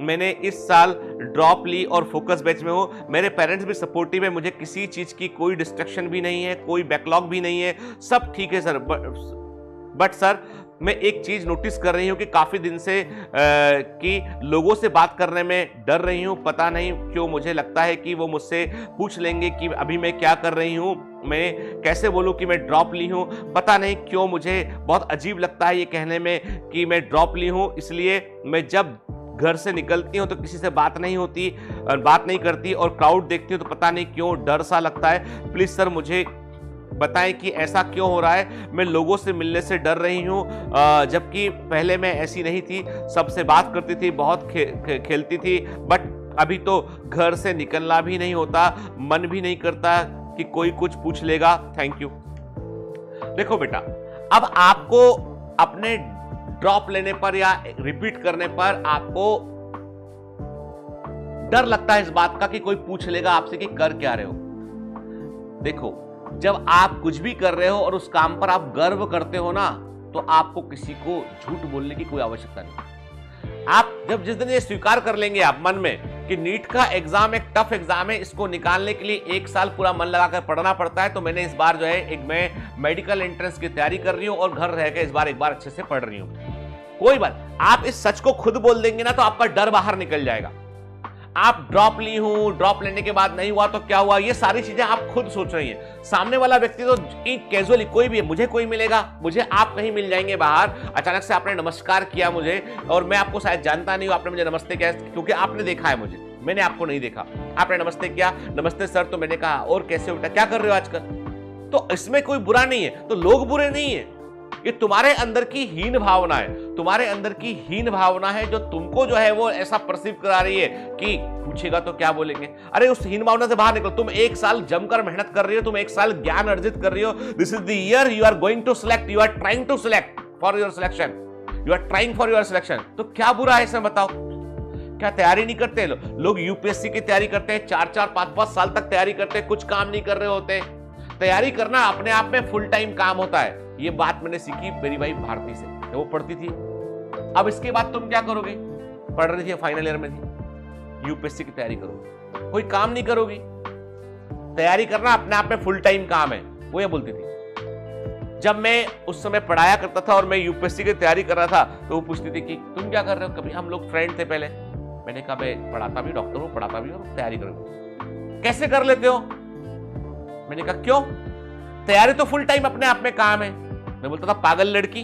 मैंने इस साल ड्रॉप ली और फोकस बैच में हूं। मेरे पेरेंट्स भी सपोर्टिव है, मुझे किसी चीज की कोई डिस्ट्रैक्शन भी नहीं है, कोई बैकलॉग भी नहीं है, सब ठीक है सर। बट सर, मैं एक चीज नोटिस कर रही हूं कि काफी दिन से कि लोगों से बात करने में डर रही हूं। पता नहीं क्यों मुझे लगता है कि वो मुझसे पूछ लेंगे कि अभी मैं क्या कर रही हूं, मैं कैसे बोलूं कि मैं ड्रॉप ली हूं। पता नहीं क्यों मुझे बहुत अजीब लगता है ये कहने में कि मैं ड्रॉप ली हूं। इसलिए मैं जब घर से निकलती हूँ तो किसी से बात नहीं करती और क्राउड देखती हूँ तो पता नहीं क्यों डर सा लगता है। प्लीज सर मुझे बताएं कि ऐसा क्यों हो रहा है। मैं लोगों से मिलने से डर रही हूँ, जबकि पहले मैं ऐसी नहीं थी, सबसे बात करती थी, बहुत खेलती थी, बट अभी तो घर से निकलना भी नहीं होता, मन भी नहीं करता कि कोई कुछ पूछ लेगा। Thank you. देखो बेटा, अब आपको अपने ड्रॉप लेने पर या रिपीट करने पर आपको डर लगता है इस बात का कि कोई पूछ लेगा आपसे कि कर क्या रहे हो। देखो, जब आप कुछ भी कर रहे हो और उस काम पर आप गर्व करते हो ना, तो आपको किसी को झूठ बोलने की कोई आवश्यकता नहीं। आप जब जिस दिन ये स्वीकार कर लेंगे आप मन में कि नीट का एग्जाम एक टफ एग्जाम है, इसको निकालने के लिए 1 साल पूरा मन लगाकर पढ़ना पड़ता है, तो मैंने इस बार जो है मैं मेडिकल एंट्रेंस की तैयारी कर रही हूं और घर रहकर इस बार एक बार अच्छे से पढ़ रही हूं। कोई बात, आप इस सच को खुद बोल देंगे ना तो आपका डर बाहर निकल जाएगा। आप ड्रॉप ली हूं, ड्रॉप लेने के बाद नहीं हुआ तो क्या हुआ, ये सारी चीजें आप खुद सोच रही हैं। सामने वाला व्यक्ति तो कैजुअली कोई भी है, मुझे कोई मिलेगा, मुझे आप कहीं मिल जाएंगे बाहर, अचानक से आपने नमस्कार किया मुझे और मैं आपको शायद जानता नहीं हूं, आपने मुझे नमस्ते किया क्योंकि आपने देखा है मुझे, मैंने आपको नहीं देखा। आपने नमस्ते किया, नमस्ते सर, तो मैंने कहा और कैसे हो बेटा, क्या कर रहे हो आजकल। तो इसमें कोई बुरा नहीं है, तो लोग बुरे नहीं है, ये तुम्हारे अंदर की हीन भावना है, तुम्हारे अंदर की हीन भावना है जो तुमको जो है वो ऐसा परसीव करा रही है कि पूछेगा तो क्या बोलेंगे। अरे उस हीन भावना से बाहर निकलो। तुम 1 साल जमकर मेहनत कर रही हो, तुम 1 साल ज्ञान अर्जित कर रही हो। This is the year you are going to select, you are trying to select for your selection, you are trying for your selection. तो क्या बुरा है इसमें बताओ। क्या तैयारी नहीं करते लोग यूपीएससी की तैयारी करते हैं, 4-4, 5-5 साल तक तैयारी करते हैं, कुछ काम नहीं कर रहे होते। तैयारी करना अपने आप में फुल टाइम काम होता है। ये बात मैंने सीखी मेरी भाई भारती से, वो पढ़ती थी। अब इसके बाद तुम क्या करोगे, पढ़ रही थी, फाइनल ईयर में थी, यूपीएससी की तैयारी करोगे, कोई काम नहीं करोगी। तैयारी करना अपने आप में फुल टाइम काम है, वो ये बोलती थी। जब मैं उस समय पढ़ाया करता था और मैं यूपीएससी की तैयारी कर रहा था तो वो पूछती थी कि तुम क्या कर रहे हो। कभी हम लोग फ्रेंड थे पहले, मैंने कहा मैं पढ़ाता भी, डॉक्टर हूं, पढ़ाता भी और तैयारी करूंगा। कैसे कर लेते हो। मैंने कहा क्यों, तैयारी तो फुल टाइम अपने आप में काम है। मैं बोलता था पागल लड़की,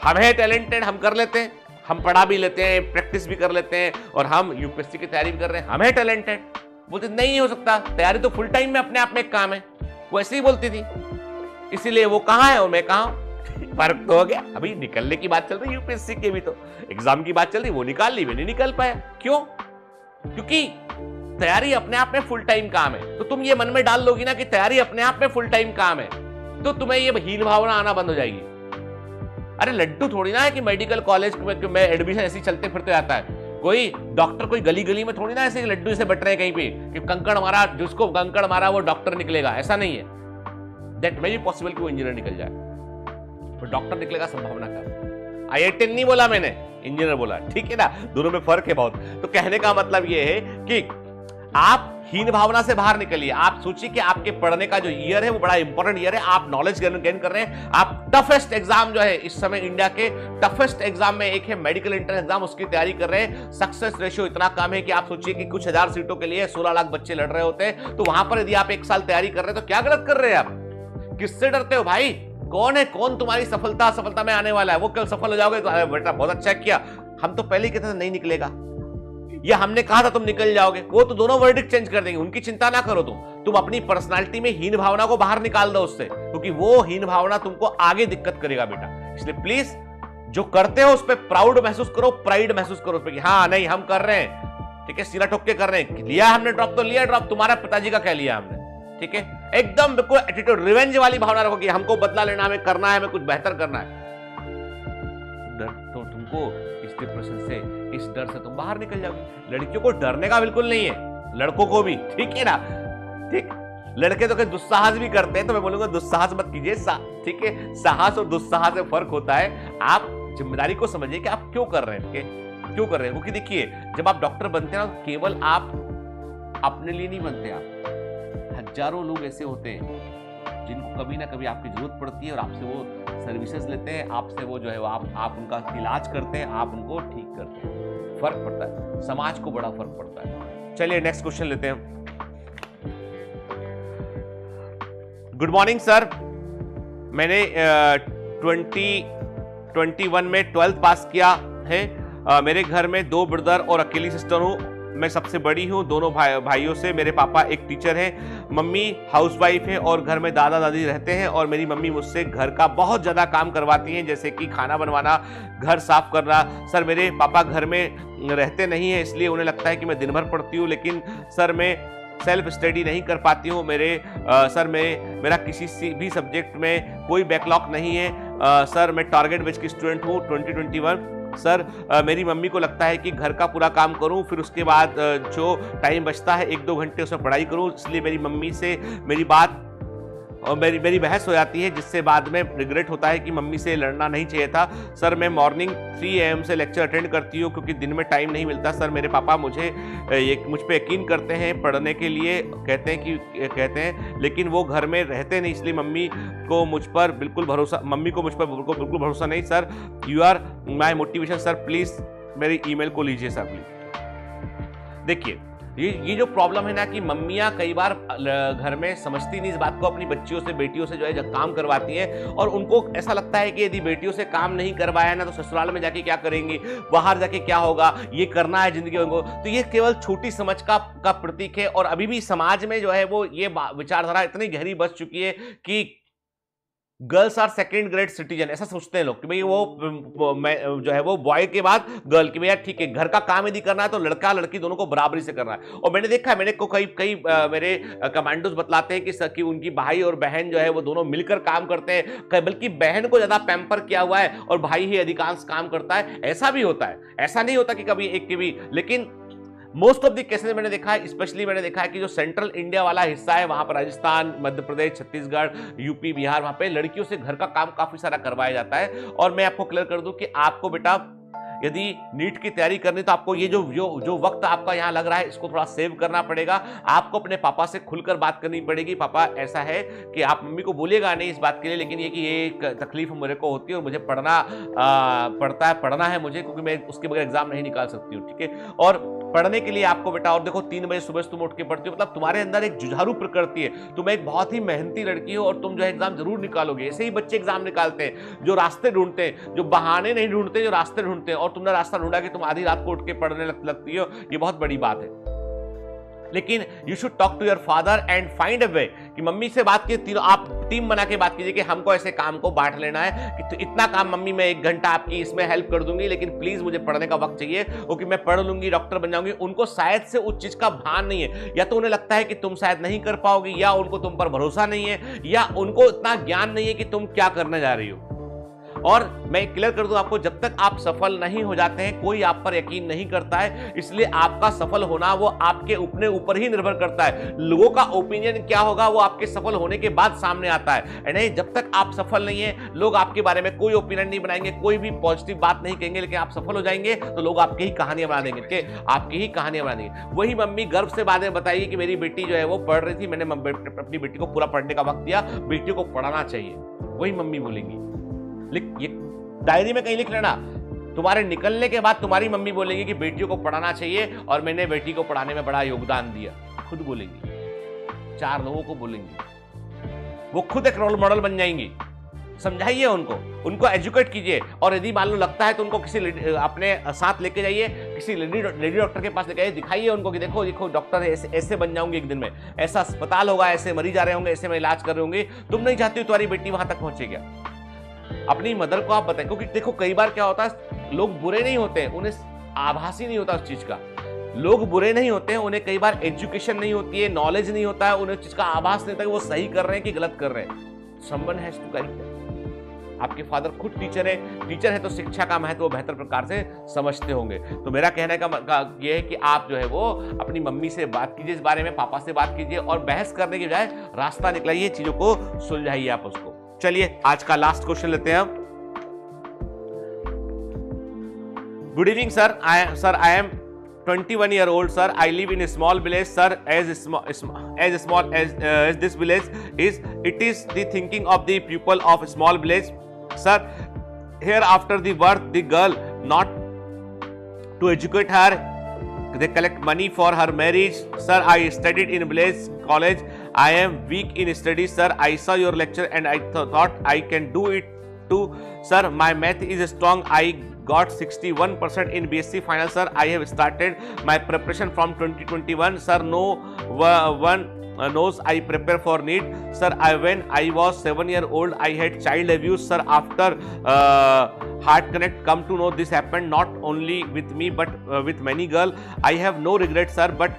हम है टैलेंटेड, हम कर लेते हैं, हम पढ़ा भी लेते हैं, प्रैक्टिस भी कर लेते हैं और हम यूपीएससी की तैयारी भी कर रहे हैं, हम है टैलेंटेड। बोलते नहीं हो सकता, तैयारी तो फुल टाइम में अपने आप में एक काम है, वो ऐसे ही बोलती थी। इसीलिए वो कहाँ है और मैं कहाँ हूं, फर्क तो हो गया। अभी निकलने की बात चल रही यूपीएससी के, भी तो एग्जाम की बात चल रही, वो निकाल ली, मैं नहीं निकल पाया। क्यों? क्योंकि तैयारी अपने आप में फुल टाइम काम है। तो तुम ये मन में डाल लोगी ना कि तैयारी अपने आप में फुल टाइम काम है, तो तुम्हें ये हीन भावना आना बंद हो जाएगी। अरे लड्डू थोड़ी ना है कि मेडिकल कॉलेज में एडमिशन ऐसे चलते फिरते आता है। कोई डॉक्टर कोई गली गली में थोड़ी ना ऐसे लड्डू से बट रहे हैं कहीं पे कि कंकड़ मारा, जिसको कंकड़ मारा वो डॉक्टर निकलेगा, ऐसा नहीं है। दैट मे बी पॉसिबल कि वो इंजीनियर निकल जाए, तो डॉक्टर निकलेगा संभावना कम। IIT नहीं बोला मैंने, इंजीनियर बोला, ठीक है ना, दोनों में फर्क है बहुत। तो कहने का मतलब ये है कि आप हीन भावना से बाहर निकलिए। आप सोचिए कि आपके पढ़ने का जो ईयर है वो बड़ा इंपॉर्टेंट ईयर है, आप नॉलेज गेन कर रहे हैं। आप टफेस्ट एग्जाम जो है इस समय इंडिया के टफेस्ट एग्जाम में एक है मेडिकल एंट्रेंस एग्जाम, उसकी तैयारी कर रहे हैं। सक्सेस रेशियो इतना कम है कि आप सोचिए कि कुछ हजार सीटों के लिए 16 लाख बच्चे लड़ रहे होते हैं, तो वहां पर यदि आप एक साल तैयारी कर रहे हैं तो क्या गलत कर रहे हैं आप? किससे डरते हो भाई? कौन है, कौन तुम्हारी सफलता में आने वाला है? वो कल सफल हो जाओगे तो बेटा बहुत अच्छा किया, हम तो पहले ही कहते थे नहीं निकलेगा, या हमने कहा था तुम निकल जाओगे। वो तो दोनों वर्डिक्ट चेंज कर देंगे, उनकी चिंता ना करो। तुम अपनी पर्सनालिटी में हीन भावना को बाहर निकाल दो उससे, क्योंकि वो हीन भावना तुमको आगे दिक्कत करेगा बेटा। इसलिए प्लीज जो करते हो उस पर प्राउड महसूस करो, प्राइड महसूस करो उस पर कि हाँ नहीं हम कर रहे हैं, ठीक है, सिरा ठोक के कर रहे हैं। लिया हमने ड्रॉप तो लिया ड्रॉप, तुम्हारा पिताजी का क्या लिया हमने, ठीक है। एकदम बिल्कुल एटीट्यूड, रिवेंज वाली भावना रखो कि हमको बदला लेना, हमें करना है, हमें कुछ बेहतर करना है। तो तुमको इस डिप्रेशन से, इस डर से तुम बाहर निकल जाओगे। लड़कियों को डरने का बिल्कुल नहीं है, लड़कों को भी, ठीक है ना, ठीक। लड़के तो दुस्साहस भी करते हैं, तो मैं बोलूंगा दुस्साहस मत कीजिए, ठीक है। साहस और दुस्साहस में फर्क होता है। आप जिम्मेदारी को समझिए कि आप क्यों कर रहे हैं, ठीक है, क्यों कर रहे हैं। क्योंकि देखिए जब आप डॉक्टर बनते हैं ना, केवल आप अपने लिए नहीं बनते, आप हजारों लोग ऐसे होते हैं जिनको कभी ना कभी आपकी जरूरत पड़ती है और आपसे वो सर्विसेज लेते हैं, आपसे वो जो है आप उनका इलाज करते हैं, आप उनको ठीक करते हैं। फर्क पड़ता है, समाज को बड़ा फर्क पड़ता है। चलिए नेक्स्ट क्वेश्चन लेते हैं। गुड मॉर्निंग सर, मैंने 2021 में 12th पास किया है। मेरे घर में 2 ब्रदर और अकेली सिस्टर हूँ। मैं सबसे बड़ी हूँ दोनों भाइयों से। मेरे पापा एक टीचर हैं, मम्मी हाउसवाइफ है और घर में दादा दादी रहते हैं। और मेरी मम्मी मुझसे घर का बहुत ज़्यादा काम करवाती हैं, जैसे कि खाना बनवाना, घर साफ करना। सर मेरे पापा घर में रहते नहीं हैं, इसलिए उन्हें लगता है कि मैं दिन भर पढ़ती हूँ, लेकिन सर मैं सेल्फ स्टडी नहीं कर पाती हूँ। सर मेरा किसी भी सब्जेक्ट में कोई बैकलॉग नहीं है। सर मैं टारगेट बेच की स्टूडेंट हूँ 2021। सर मेरी मम्मी को लगता है कि घर का पूरा काम करूं, फिर उसके बाद जो टाइम बचता है 1-2 घंटे उसमें पढ़ाई करूं, इसलिए मेरी मम्मी से मेरी बात और मेरी बहस हो जाती है, जिससे बाद में रिग्रेट होता है कि मम्मी से लड़ना नहीं चाहिए था। सर मैं मॉर्निंग 3 AM से लेक्चर अटेंड करती हूँ क्योंकि दिन में टाइम नहीं मिलता। सर मेरे पापा मुझ पे यकीन करते हैं, पढ़ने के लिए कहते हैं, लेकिन वो घर में रहते नहीं, इसलिए मम्मी को मुझ पर बिल्कुल भरोसा नहीं। Sir you are my motivation. Sir please मेरी ईमेल को लीजिए सर प्लीज़। देखिए ये जो प्रॉब्लम है ना कि मम्मियाँ कई बार घर में समझती नहीं इस बात को, अपनी बच्चियों से, बेटियों से जो है जब काम करवाती हैं, और उनको ऐसा लगता है कि यदि बेटियों से काम नहीं करवाया ना तो ससुराल में जाके क्या करेंगी, बाहर जाके क्या होगा, ये करना है जिंदगी उनको। तो ये केवल छोटी समझ का प्रतीक है। और अभी भी समाज में जो है वो ये विचारधारा इतनी गहरी बस चुकी है कि girls are second grade citizen, ऐसा सोचते हैं लोग कि भाई वो जो है वो बॉय के बाद गर्ल की, भैया ठीक है घर का काम यदि करना है तो लड़का लड़की दोनों को बराबरी से करना है। और मैंने देखा है, मेरे को कई मेरे कमांडोज बतलाते हैं कि उनकी भाई और बहन जो है वो दोनों मिलकर काम करते हैं, बल्कि बहन को ज्यादा पैम्पर किया हुआ है और भाई ही अधिकांश काम करता है। ऐसा भी होता है, ऐसा नहीं होता कि कभी एक के भी, लेकिन मोस्ट ऑफ द केसेस मैंने देखा है, स्पेशली मैंने देखा है कि जो सेंट्रल इंडिया वाला हिस्सा है, वहां पर राजस्थान, मध्य प्रदेश, छत्तीसगढ़, यूपी, बिहार, वहां पे लड़कियों से घर का काम काफी सारा करवाया जाता है। और मैं आपको क्लियर कर दूं कि आपको बेटा यदि नीट की तैयारी करनी तो आपको ये जो वक्त आपका यहाँ लग रहा है इसको थोड़ा सेव करना पड़ेगा। आपको अपने पापा से खुलकर बात करनी पड़ेगी। पापा ऐसा है कि आप मम्मी को बोलिएगा नहीं इस बात के लिए, लेकिन ये कि ये तकलीफ मेरे को होती है और मुझे पढ़ना है मुझे, क्योंकि मैं उसके बगैर एग्जाम नहीं निकाल सकती हूँ, ठीक है। और पढ़ने के लिए आपको बेटा, और देखो 3 बजे सुबह तुम उठ के पढ़ती हो, मतलब तुम्हारे अंदर एक जुझारू प्रकृति है, तुम एक बहुत ही मेहनती लड़की हो और तुम जो है एग्जाम जरूर निकालोगे। ऐसे ही बच्चे एग्जाम निकालते हैं जो रास्ते ढूंढते हैं, जो बहाने नहीं ढूंढते, जो रास्ते ढूंढते हैं। और तुमने रास्ता ढूंढा कि तुम आधी रात को उठ के पढ़ने लगती हो, ये बहुत बड़ी बात है। लेकिन you should talk to your father and find a way कि मम्मी से बात कीजिए, आप टीम बना के बात कीजिए कि हमको ऐसे काम को बांट लेना है कि तो इतना काम मम्मी मैं 1 घंटा आपकी इसमें हेल्प कर दूंगी, लेकिन प्लीज मुझे पढ़ने का वक्त चाहिए, क्योंकि मैं पढ़ लूंगी, डॉक्टर बन जाऊंगी। उनको शायद से उस चीज का भान नहीं है, या तो उन्हें लगता है कि तुम शायद नहीं कर पाओगी, या उनको तुम पर भरोसा नहीं है, या उनको इतना ज्ञान नहीं है कि तुम क्या करने जा रही हो। और मैं क्लियर कर दूं आपको, जब तक आप सफल नहीं हो जाते हैं कोई आप पर यकीन नहीं करता है, इसलिए आपका सफल होना वो आपके अपने ऊपर ही निर्भर करता है। लोगों का ओपिनियन क्या होगा वो आपके सफल होने के बाद सामने आता है। नहीं, जब तक आप सफल नहीं है लोग आपके बारे में कोई ओपिनियन नहीं बनाएंगे, कोई भी पॉजिटिव बात नहीं कहेंगे, लेकिन आप सफल हो जाएंगे तो लोग आपकी ही कहानियां बना देंगे, कि आपकी ही कहानियां बना देंगे। वही मम्मी गर्व से बातें बताइए कि मेरी बेटी जो है वो पढ़ रही थी, मैंने अपनी बेटी को पूरा पढ़ने का वक्त दिया, बेटी को पढ़ाना चाहिए, वही मम्मी बोलेंगी। ये डायरी में कहीं लिख लेना, तुम्हारे निकलने के बाद तुम्हारी मम्मी बोलेगी कि बेटियों को पढ़ाना चाहिए और मैंने बेटी को पढ़ाने में बड़ा योगदान दिया। खुद बोलेंगी, 4 लोगों को बोलेंगी, वो खुद एक रोल मॉडल बन जाएंगी। समझाइए उनको एजुकेट कीजिए, और यदि मान लो लगता है तो उनको किसी अपने साथ लेके जाइए, किसी लेडी डॉक्टर के पास लेके जाइए, दिखाइए उनको कि देखो देखो डॉक्टर ऐसे बन जाऊंगी एक दिन में, ऐसा अस्पताल होगा, ऐसे मरीज आ रहे होंगे, ऐसे में इलाज कर रहे होंगे, तुम नहीं चाहती हो तुम्हारी बेटी वहां तक पहुंचे क्या। अपनी मदर को आप बताएं, क्योंकि देखो कई बार क्या होता है, लोग बुरे नहीं होते, उन्हें आभास ही नहीं होता उस चीज का। लोग बुरे नहीं होते हैं, उन्हें कई बार एजुकेशन नहीं होती है, नॉलेज नहीं होता है, उन्हें चीज का आभास नहीं होता कि वो सही कर रहे हैं कि गलत कर रहे हैं। Someone has to guide them. आपके फादर खुद टीचर है तो शिक्षा का महत्व वो बेहतर प्रकार से समझते होंगे। तो मेरा कहने का ये है कि आप जो है वो अपनी मम्मी से बात कीजिए इस बारे में, पापा से बात कीजिए, और बहस करने के बजाय रास्ता निकलाइए, चीजों को सुलझाइए आप उसको। चलिए आज का लास्ट क्वेश्चन लेते हैं हम। Good evening sir, I am 21 year old sir. I live in a small village sir. As small as this village is, it is the thinking of the people of a small village sir. Here after the birth the girl, not to educate her, they collect money for her marriage sir. I studied in village college. I am weak in studies sir. I saw your lecture and I thought I can do it too sir. My math is strong. I got 61% in BSc final sir. I have started my preparation from 2021 sir. No one knows I prepare for NEET sir. When I was 7 years old I had child abuse sir. After Heart Connect come to know this happened not only with me but with many girls. I have no regret sir, but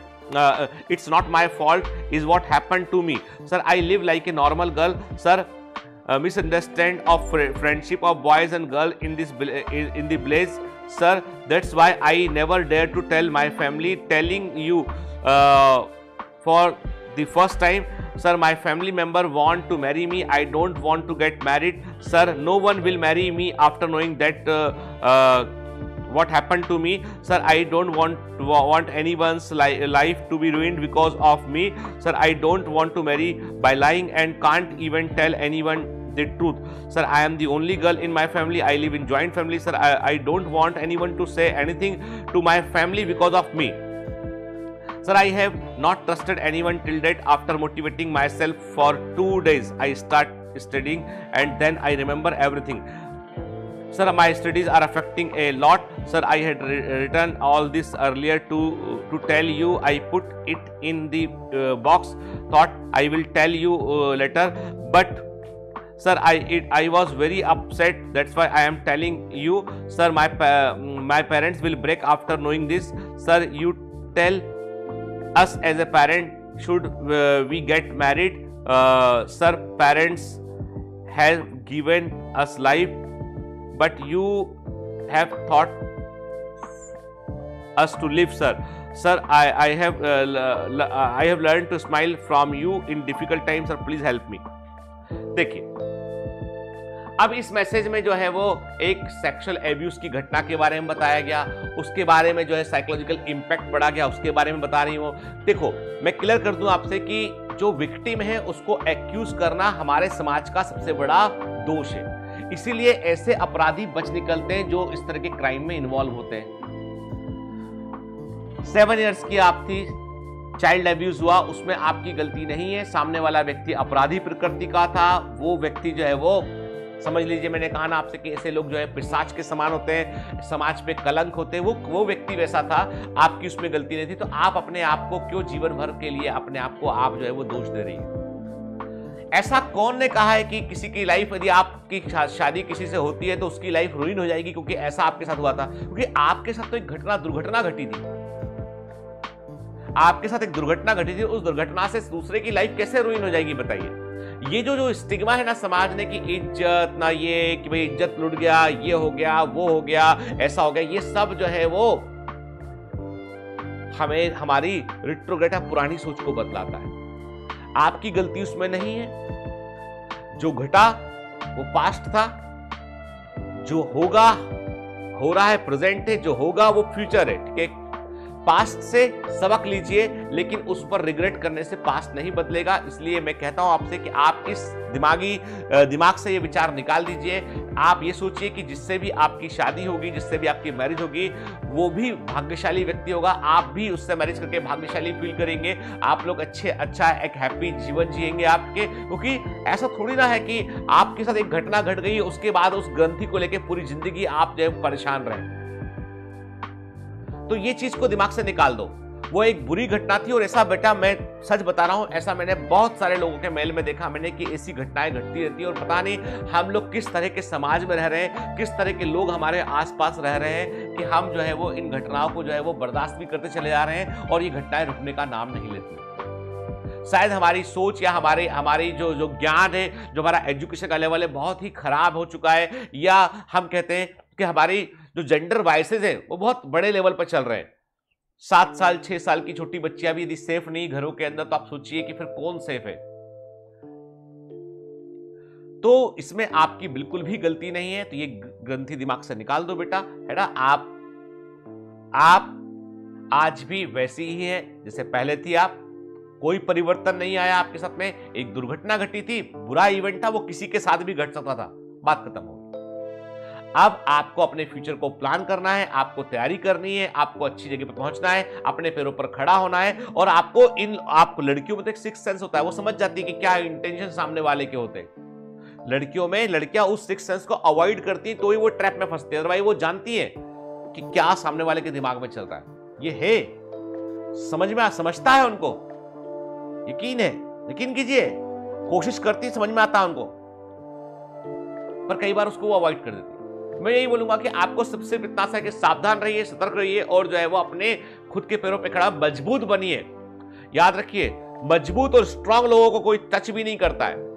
it's not my fault is what happened to me sir. I live like a normal girl sir. Misunderstand of friendship of boys and girls in the village sir. That's why I never dare to tell my family. Telling you for the first time sir. My family member want to marry me. I don't want to get married sir. No one will marry me after knowing that what happened to me sir. I don't want anyone's life to be ruined because of me sir. I don't want to marry by lying and can't even tell anyone the truth sir. I am the only girl in my family. I live in joint family sir. I don't want anyone to say anything to my family because of me sir. I have not trusted anyone till date. After motivating myself for 2 days I start studying and then I remember everything sir. My studies are affecting a lot sir. I had written all this earlier to tell you. I put it in the box, thought I will tell you later, but sir I was very upset. That's why I am telling you sir. My parents will break after knowing this sir. You tell us as a parent, should we get married sir? Parents have given us life but you have taught us to live sir. Sir I have learned to smile from you in difficult times sir. Please help me. देखिए अब इस message में जो है वो एक sexual abuse की घटना के बारे में बताया गया, उसके बारे में जो है साइकोलॉजिकल इंपैक्ट पड़ा गया, उसके बारे में बता रही हूँ। देखो मैं क्लियर कर दूं आपसे कि जो विक्टिम है उसको एक्यूज करना हमारे समाज का सबसे बड़ा दोष है, इसीलिए ऐसे अपराधी बच निकलते हैं जो इस तरह के क्राइम में इन्वॉल्व होते हैं। 7 इयर्स की आप थी, चाइल्ड अब्यूज हुआ, उसमें आपकी गलती नहीं है, सामने वाला व्यक्ति अपराधी प्रकृति का था, वो व्यक्ति जो है वो समझ लीजिए, मैंने कहा ना आपसे कि ऐसे लोग जो है पिशाच के समान होते हैं, समाज पे कलंक होते हैं, वो व्यक्ति वैसा था, आपकी उसमें गलती नहीं थी, तो आप अपने आप को क्यों जीवन भर के लिए अपने आप को आप जो है वो दोष दे रही है? ऐसा कौन ने कहा है कि किसी की लाइफ, यदि आपकी शादी किसी से होती है तो उसकी लाइफ रुइन हो जाएगी क्योंकि ऐसा आपके साथ हुआ था? क्योंकि आपके साथ तो एक दुर्घटना घटी थी, आपके साथ एक दुर्घटना घटी थी, उस दुर्घटना से दूसरे की लाइफ कैसे रुइन हो जाएगी बताइए? ये जो स्टिग्मा है ना समाज ने कि इज्जत ना, ये कि भाई इज्जत लुट गया, ये हो गया, वो हो गया, ऐसा हो गया, ये सब जो है वो हमें हमारी रिट्रोग्रेड पुरानी सोच को बदलाता है। आपकी गलती उसमें नहीं है, जो घटा वो पास्ट था, जो होगा हो रहा है प्रेजेंट है, जो होगा वो फ्यूचर है, ठीक है? पास्ट से सबक लीजिए, लेकिन उस पर रिग्रेट करने से पास्ट नहीं बदलेगा। इसलिए मैं कहता हूं आपसे कि आप इस दिमाग से ये विचार निकाल दीजिए। आप ये सोचिए कि जिससे भी आपकी शादी होगी, जिससे भी आपकी मैरिज होगी, वो भी भाग्यशाली व्यक्ति होगा, आप भी उससे मैरिज करके भाग्यशाली फील करेंगे, आप लोग अच्छा एक हैप्पी जीवन जिएंगे आपके। क्योंकि ऐसा थोड़ी ना है कि आपके साथ एक घटना घट गई, उसके बाद उस ग्रंथि को लेकर पूरी जिंदगी आप जो है परेशान रहे। तो ये चीज को दिमाग से निकाल दो, वो एक बुरी घटना थी। और ऐसा बेटा, मैं सच बता रहा हूं, ऐसा मैंने बहुत सारे लोगों के मेल में देखा मैंने कि ऐसी घटनाएं घटती रहती है। और पता नहीं हम लोग किस तरह के समाज में रह रहे हैं, किस तरह के लोग हमारे आसपास रह रहे हैं कि हम जो है वो इन घटनाओं को जो है वो बर्दाश्त भी करते चले जा रहे हैं और ये घटनाएं रुकने का नाम नहीं लेती। शायद हमारी सोच या हमारी जो ज्ञान है, जो हमारा एजुकेशन का लेवल है, बहुत ही खराब हो चुका है। या हम कहते हैं कि हमारी जो जेंडर बायसेस है वो बहुत बड़े लेवल पर चल रहे हैं। 7 साल 6 साल की छोटी बच्चियां भी यदि सेफ नहीं घरों के अंदर, तो आप सोचिए कि फिर कौन सेफ है? तो इसमें आपकी बिल्कुल भी गलती नहीं है। तो ये ग्रंथि दिमाग से निकाल दो बेटा, है ना? आप आज भी वैसी ही है जैसे पहले थी आप, कोई परिवर्तन नहीं आया आपके साथ में। एक दुर्घटना घटी थी, बुरा इवेंट था, वो किसी के साथ भी घट सकता था, बात खत्म हो गई। अब आपको अपने फ्यूचर को प्लान करना है, आपको तैयारी करनी है, आपको अच्छी जगह पर पहुंचना है, अपने पैरों पर खड़ा होना है। और आपको लड़कियों में तो एक सिक्स सेंस होता है, वो समझ जाती है कि क्या इंटेंशन सामने वाले के होते हैं। लड़कियों में लड़कियां उस सिक्स सेंस को अवॉइड करती हैं, तो ही वो ट्रैप में फंसती है। अदरवाइज वो जानती है कि क्या सामने वाले के दिमाग में चल रहा है। ये है, समझता है उनको, यकीन है, यकीन कीजिए, कोशिश करती है, समझ में आता है उनको, पर कई बार उसको वो अवॉइड कर देती है। मैं यही बोलूंगा कि आपको सबसे इतना सा कि सावधान रहिए, सतर्क रहिए और जो है वो अपने खुद के पैरों पे खड़ा मजबूत बनिए। याद रखिए, मजबूत और स्ट्रांग लोगों को कोई टच भी नहीं करता है।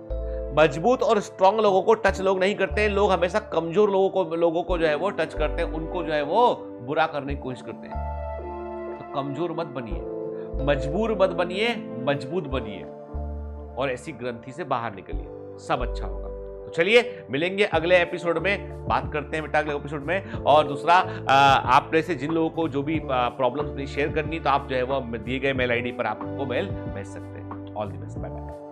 मजबूत और स्ट्रांग लोगों को टच लोग नहीं करते हैं। लोग हमेशा कमजोर लोगों को जो है वो टच करते हैं, उनको जो है वो बुरा करने की कोशिश करते हैं। तो कमजोर मत बनिए, मजबूर मत बनिए, मजबूत बनिए और ऐसी ग्रंथि से बाहर निकलिए, सब अच्छा होगा। तो चलिए मिलेंगे अगले एपिसोड में, बात करते हैं बेटा अगले एपिसोड में। और दूसरा, आप में से जिन लोगों को जो भी प्रॉब्लम्स शेयर करनी, तो आप जो है वो दिए गए मेल आईडी पर आपको मेल भेज सकते हैं। All the best, bye bye.